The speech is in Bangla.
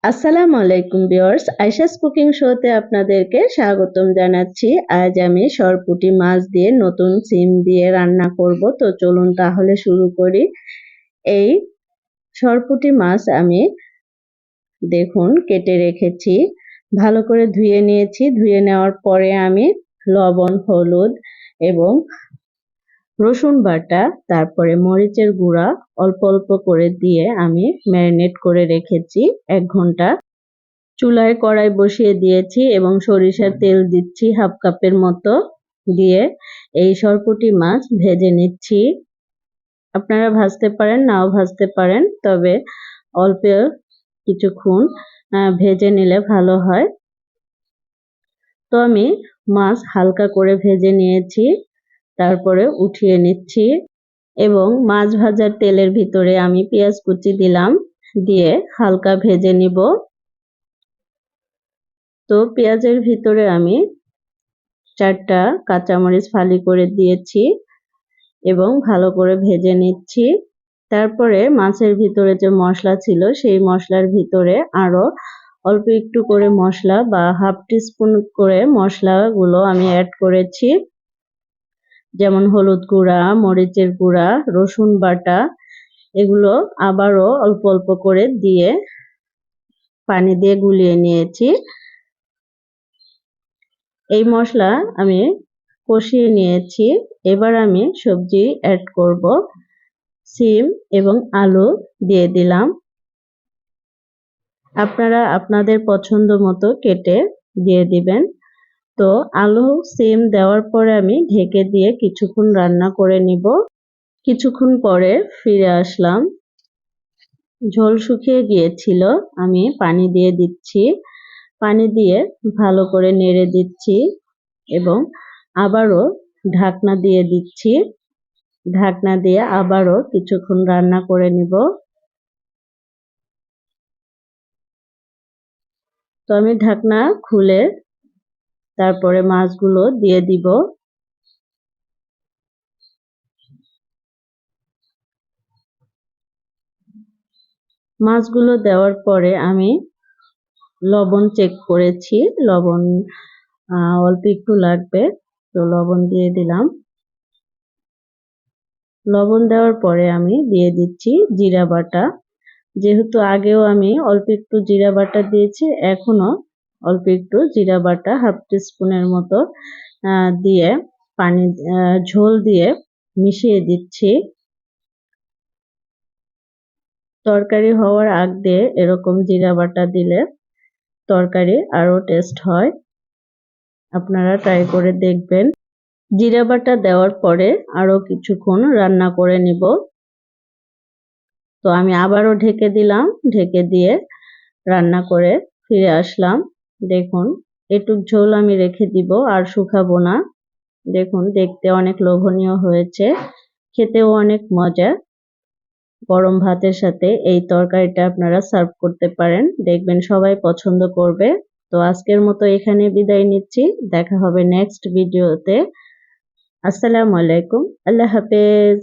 আসসালামু আলাইকুম ভিউয়ার্স, আয়েশাস কুকিং শোতে আপনাদেরকে স্বাগতম জানাচ্ছি। আজ আমি সরপুঁটি মাছ দিয়ে নতুন সিম দিয়ে রান্না করব। তো চলুন তাহলে শুরু করি। এই সরপুঁটি মাছ আমি দেখুন কেটে রেখেছি, ভালো করে ধুয়ে নিয়েছি। ধুয়ে নেওয়ার পরে আমি লবণ, হলুদ এবং রসুন বাটা, তারপরে মরিচের গুঁড়া অল্প অল্প করে দিয়ে আমি ম্যারিনেট করে রেখেছি 1 ঘন্টা। চুলায় কড়াই বসিয়ে দিয়েছি এবং সরিষার তেল দিচ্ছি 1/2 কাপের মতো, দিয়ে এই সরপুঁটি মাছ ভেজে নিচ্ছি। আপনারা ভাজতে পারেন, নাও ভাজতে পারেন, তবে অল্প কিছুক্ষণ ভেজে নিলে ভালো হয়। তো আমি মাছ হালকা করে ভেজে নিয়েছি, তারপরে উঠিয়ে নিচ্ছি এবং মাছ ভাজার তেলের ভিতরে আমি পেঁয়াজ কুচি দিলাম, দিয়ে হালকা ভেজে নিব। তো পেঁয়াজের ভিতরে আমি 4টা কাঁচামরিচ ফালি করে দিয়েছি এবং ভালো করে ভেজে নিচ্ছি। তারপরে মাছের ভিতরে যে মশলা ছিল সেই মশলার ভিতরে আরো অল্প একটু করে মশলা বা 1/2 টিস্পুন করে মশলাগুলো আমি অ্যাড করেছি, যেমন হলুদ গুঁড়া, মরিচের গুঁড়া, রসুন বাটা। এগুলো আবারও অল্প অল্প করে দিয়ে পানি দিয়ে গুলিয়ে নিয়েছি। এই মশলা আমি কষিয়ে নিয়েছি। এবার আমি সবজি অ্যাড করব। সিম এবং আলু দিয়ে দিলাম। আপনারা আপনাদের পছন্দ মতো কেটে দিয়ে দিবেন। তো আলু সিম দেওয়ার পরে আমি ঢেকে দিয়ে কিছুক্ষণ রান্না করে নিব। কিছুক্ষণ পরে ফিরে আসলাম। ঝোল শুকিয়ে গিয়েছিল, আমি পানি দিয়ে দিচ্ছি। পানি দিয়ে ভালো করে নেড়ে দিচ্ছি এবং আবারও ঢাকনা দিয়ে দিচ্ছি। ঢাকনা দিয়ে আবারও কিছুক্ষণ রান্না করে নিব। তো আমি ঢাকনা খুলে তারপরে মাছগুলো দিয়ে দিব। মাছগুলো দেওয়ার পরে আমি লবণ চেক করেছি, লবণ অল্প একটু লাগবে, তো লবণ দিয়ে দিলাম। লবণ দেওয়ার পরে আমি দিয়ে দিচ্ছি জিরা বাটা। যেহেতু আগেও আমি অল্প একটু জিরা বাটা দিয়েছি, এখনো অল্প একটু জিরা বাটা 1/2 টিস্পুনের মতো দিয়ে পানি ঝোল দিয়ে মিশিয়ে দিচ্ছি। তরকারি হওয়ার আগ দিয়ে এরকম জিরা বাটা দিলে তরকারি আরো টেস্ট হয়। আপনারা ট্রাই করে দেখবেন। জিরা বাটা দেওয়ার পরে আরো কিছুক্ষণ রান্না করে নিব। তো আমি আবারও ঢেকে দিলাম। ঢেকে দিয়ে রান্না করে ফিরে আসলাম। দেখুন এটুক ঝোল আমি রেখে দিব, আর শুকাবো না। দেখুন দেখতে অনেক লোভনীয় হয়েছে, খেতেও অনেক মজা। গরম ভাতের সাথে এই তরকারিটা আপনারা সার্ভ করতে পারেন, দেখবেন সবাই পছন্দ করবে। তো আজকের মতো এখানে বিদায় নিচ্ছি, দেখা হবে নেক্সট ভিডিওতে। আসসালামু আলাইকুম, আল্লাহ হাফেজ।